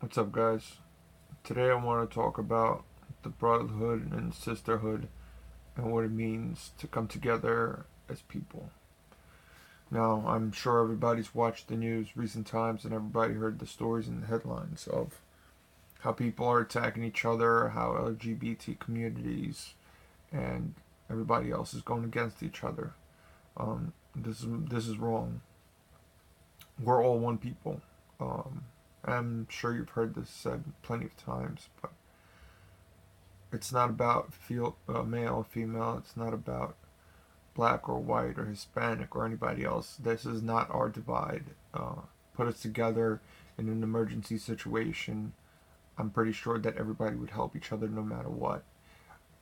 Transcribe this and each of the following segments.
What's up, guys? Today I want to talk about the brotherhood and sisterhood and what it means to come together as people. Now, I'm sure everybody's watched the news recent times and everybody heard the stories and the headlines of how people are attacking each other, how LGBT communities and everybody else is going against each other. This is wrong. We're all one people. Um, I'm sure you've heard this said plenty of times, but it's not about male or female. It's not about black or white or Hispanic or anybody else. This is not our divide. Put us together in an emergency situation. I'm pretty sure that everybody would help each other no matter what.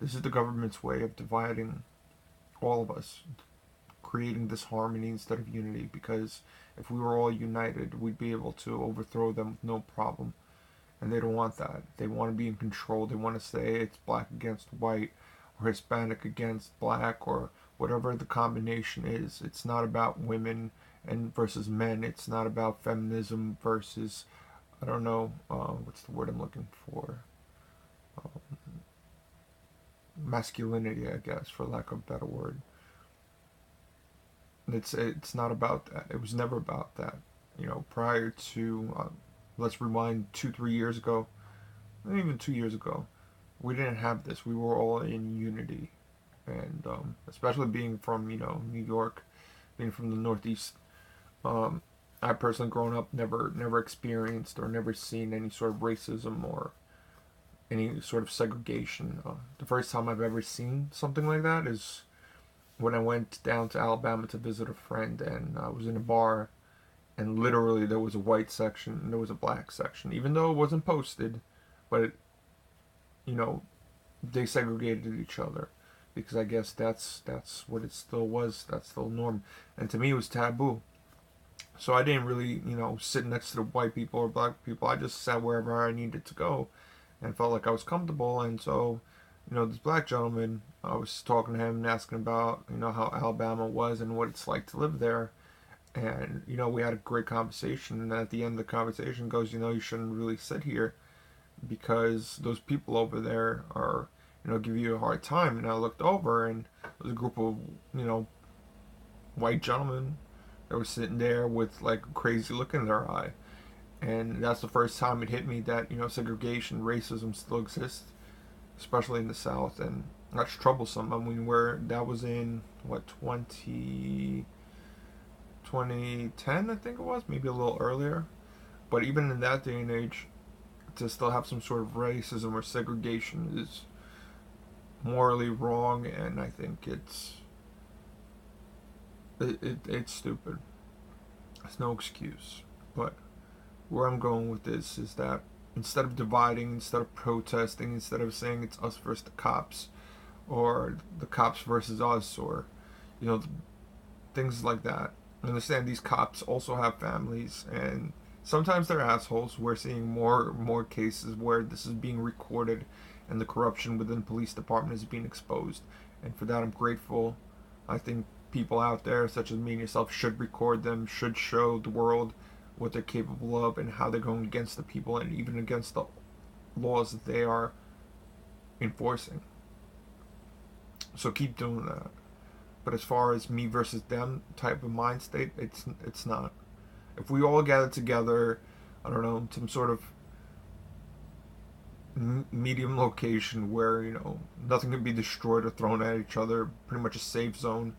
This is the government's way of dividing all of us, creating disharmony instead of unity, because if we were all united, we'd be able to overthrow them with no problem. And they don't want that. They want to be in control. They want to say it's black against white or Hispanic against black or whatever the combination is. It's not about women and versus men. It's not about feminism versus, I don't know, what's the word I'm looking for? Um, Masculinity, I guess, for lack of a better word. It's not about that. It was never about that. Prior to, let's rewind 2 3 years ago, not even 2 years ago, we didn't have this. We were all in unity, and especially being from New York, being from the Northeast. Um, I personally, grown up, never experienced or never seen any sort of racism or any sort of segregation. The first time I've ever seen something like that is when I went down to Alabama to visit a friend, and I was in a bar, and literally there was a white section and there was a black section, even though it wasn't posted, but you know they segregated each other because I guess that's what it still was. That's still norm, and to me it was taboo. So I didn't really sit next to the white people or black people. I just sat wherever I needed to go, and felt like I was comfortable. And so this black gentleman, I was talking to him and asking about how Alabama was and what it's like to live there. And we had a great conversation. And at the end of the conversation goes, you shouldn't really sit here because those people over there are give you a hard time. And I looked over, and there was a group of white gentlemen that were sitting there with like a crazy look in their eye. And that's the first time it hit me that segregation, racism still exists, especially in the South, and that's troublesome. I mean, where that was in what 2010, I think it was, maybe a little earlier. But even in that day and age, to still have some sort of racism or segregation is morally wrong, and I think it's stupid. It's no excuse. But where I'm going with this is that instead of dividing, instead of protesting, instead of saying it's us versus the cops, or the cops versus us, or you know things like that. I understand these cops also have families, and sometimes they're assholes. We're seeing more cases where this is being recorded, and the corruption within the police department is being exposed. And for that, I'm grateful. I think people out there, such as me and yourself, should record them, should show the world what they're capable of and how they're going against the people and even against the laws that they are enforcing. So keep doing that. But as far as me versus them type of mind state, it's not. If we all gather together, I don't know, some sort of medium location where nothing can be destroyed or thrown at each other, pretty much a safe zone,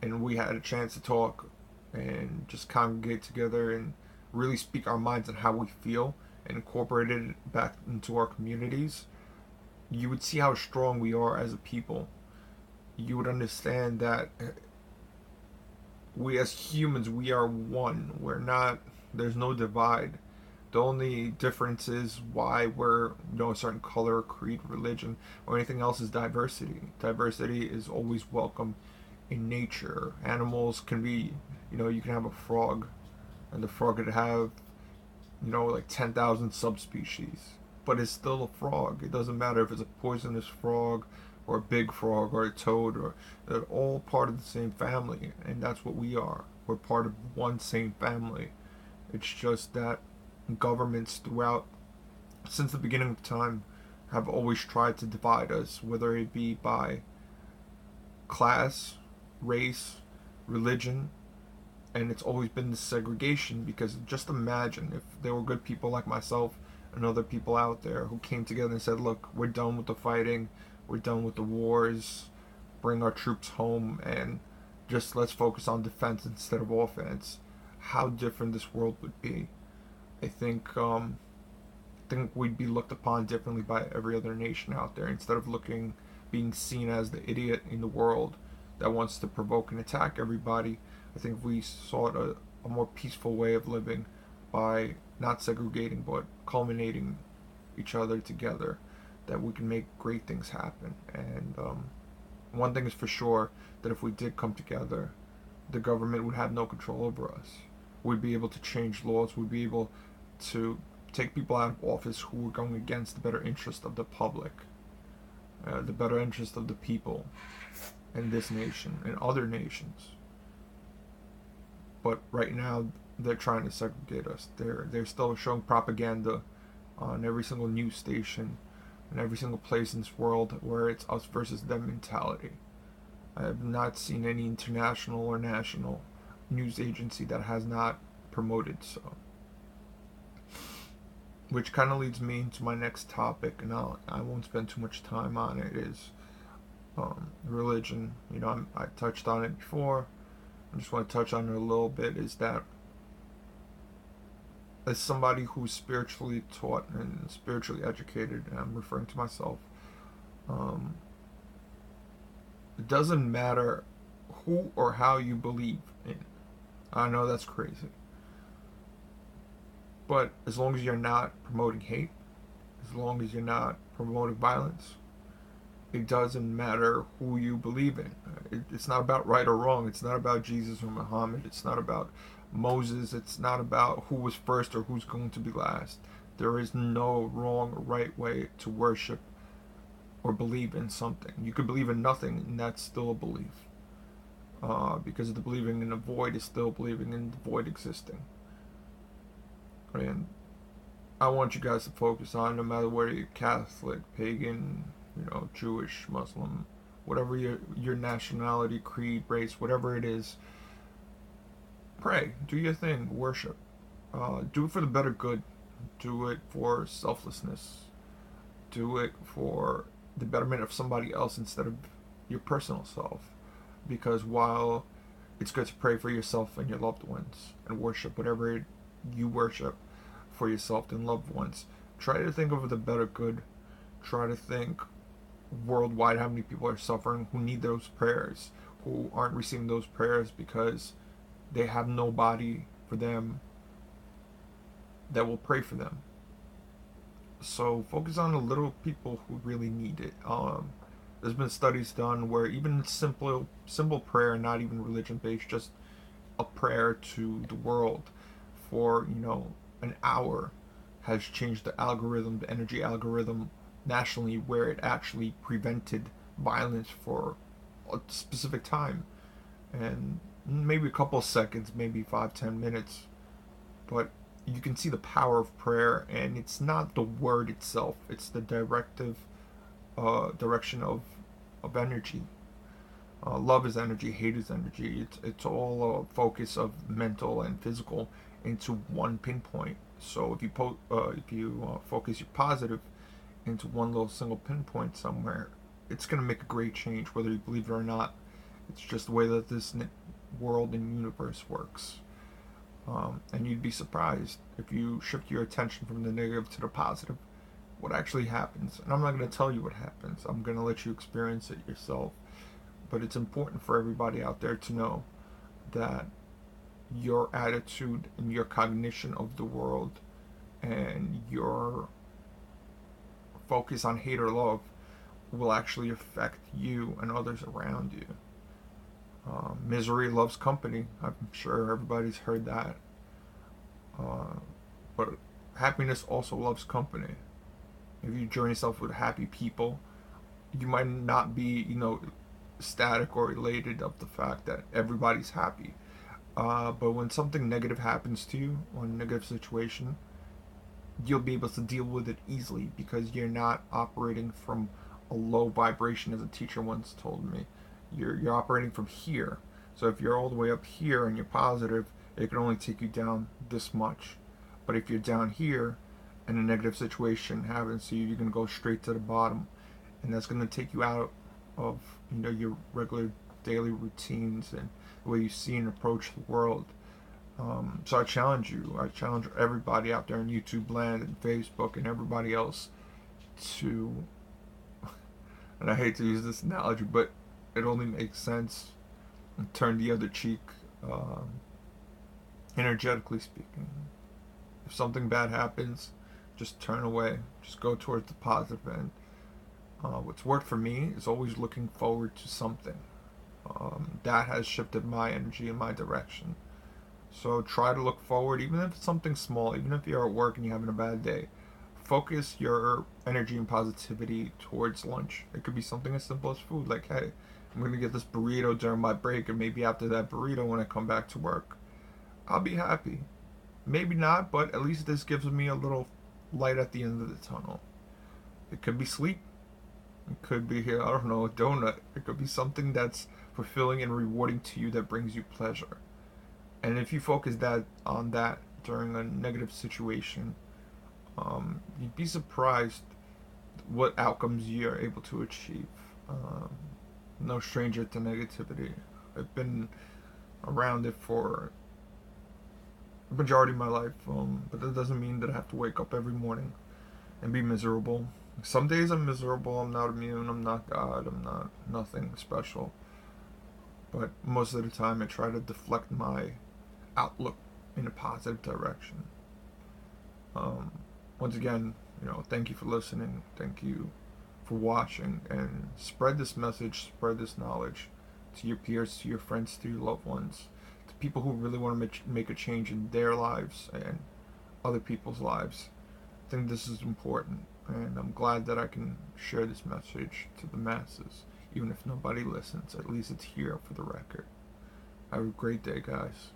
and we had a chance to talk and just congregate together and really speak our minds on how we feel and incorporate it back into our communities, you would see how strong we are as a people. You would understand that we as humans, we are one. We're not, there's no divide. The only difference is why we're a certain color, creed, religion, or anything else is diversity. Diversity is always welcome in nature. Animals can be, you can have a frog, and the frog could have, like 10,000 subspecies, but it's still a frog. It doesn't matter if it's a poisonous frog or a big frog or a toad, or they're all part of the same family, and that's what we are. We're part of one same family. It's just that governments throughout since the beginning of time, have always tried to divide us, whether it be by class, race, religion, and it's always been this segregation. Because just imagine if there were good people like myself and other people out there who came together and said, look, we're done with the fighting, we're done with the wars, bring our troops home, and just let's focus on defense instead of offense. How different this world would be. I think we'd be looked upon differently by every other nation out there, instead of being seen as the idiot in the world that wants to provoke and attack everybody. I think if we sought a more peaceful way of living by not segregating but culminating each other together, that we can make great things happen. And one thing is for sure, that if we did come together, the government would have no control over us. We'd be able to change laws. We'd be able to take people out of office who were going against the better interest of the public, the better interest of the people in this nation and other nations. But right now, they're trying to segregate us. They're still showing propaganda on every single news station and every single place in this world where it's us versus them mentality. I have not seen any international or national news agency that has not promoted so. Which kind of leads me into my next topic, and I won't spend too much time on it, is religion. I touched on it before. I just want to touch on it a little bit, is that as somebody who's spiritually taught and spiritually educated, and I'm referring to myself, um, it doesn't matter who or how you believe in. I know that's crazy. But as long as you're not promoting hate, as long as you're not promoting violence, it doesn't matter who you believe in. It's not about right or wrong. It's not about Jesus or Muhammad. It's not about Moses. It's not about who was first or who's going to be last. There is no wrong or right way to worship or believe in something. You could believe in nothing, and that's still a belief. Because the believing in a void is still believing in the void existing. And I want you guys to focus on, no matter whether you're Catholic, pagan, Jewish, Muslim, whatever your nationality, creed, race, whatever it is, pray, do your thing, worship, do it for the better good, do it for selflessness, do it for the betterment of somebody else instead of your personal self. Because while it's good to pray for yourself and your loved ones and worship whatever you worship for yourself and loved ones, try to think of the better good. Try to think worldwide how many people are suffering who need those prayers, who aren't receiving those prayers because they have nobody for them that will pray for them. So focus on the little people who really need it. There's been studies done where even simple prayer, not even religion based, just a prayer to the world for an hour, has changed the algorithm, the energy algorithm nationally, where it actually prevented violence for a specific time, and maybe a couple of seconds, maybe 5-10 minutes. But you can see the power of prayer, and it's not the word itself, it's the direction of energy. Love is energy, hate is energy. It's all a focus of mental and physical into one pinpoint. So if you focus your positive into one little single pinpoint somewhere, it's gonna make a great change, whether you believe it or not. It's just the way that this world and universe works. And you'd be surprised if you shift your attention from the negative to the positive, what actually happens. And I'm not going to tell you what happens. I'm going to let you experience it yourself. But it's important for everybody out there to know that your attitude and your cognition of the world and your focus on hate or love will actually affect you and others around you. Misery loves company. I'm sure everybody's heard that. But happiness also loves company. If you join yourself with happy people, you might not be, static or elated of the fact that everybody's happy. But when something negative happens to you, or a negative situation, you'll be able to deal with it easily because you're not operating from a low vibration, as a teacher once told me. You're operating from here. So if you're all the way up here and you're positive, it can only take you down this much. But if you're down here and a negative situation happens to you, you're gonna go straight to the bottom, and that's gonna take you out of your regular daily routines and the way you see and approach the world. So I challenge you. I challenge everybody out there in YouTube land and Facebook and everybody else to, and I hate to use this analogy, but it only makes sense, turn the other cheek, um, energetically speaking. If something bad happens, just turn away. Just go towards the positive end. What's worked for me is always looking forward to something. That has shifted my energy in my direction. So try to look forward, even if it's something small, even if you're at work and you're having a bad day. Focus your energy and positivity towards lunch. It could be something as simple as food, like, hey, I'm going to get this burrito during my break, and maybe after that burrito, when I come back to work, I'll be happy. Maybe not, but at least this gives me a little light at the end of the tunnel. It could be sleep. It could be, I don't know, a donut. It could be something that's fulfilling and rewarding to you that brings you pleasure. And if you focus that on that during a negative situation, you'd be surprised what outcomes you're able to achieve. Um, no stranger to negativity. I've been around it for the majority of my life, but that doesn't mean that I have to wake up every morning and be miserable. Some days I'm miserable. I'm not immune. I'm not God. I'm not nothing special. But most of the time, I try to deflect my outlook in a positive direction. Um, Once again, thank you for listening. Thank you for watching, and spread this message, spread this knowledge to your peers, to your friends, to your loved ones, to people who really want to make a change in their lives and other people's lives. I think this is important, and I'm glad that I can share this message to the masses, even if nobody listens. At least it's here for the record. Have a great day, guys.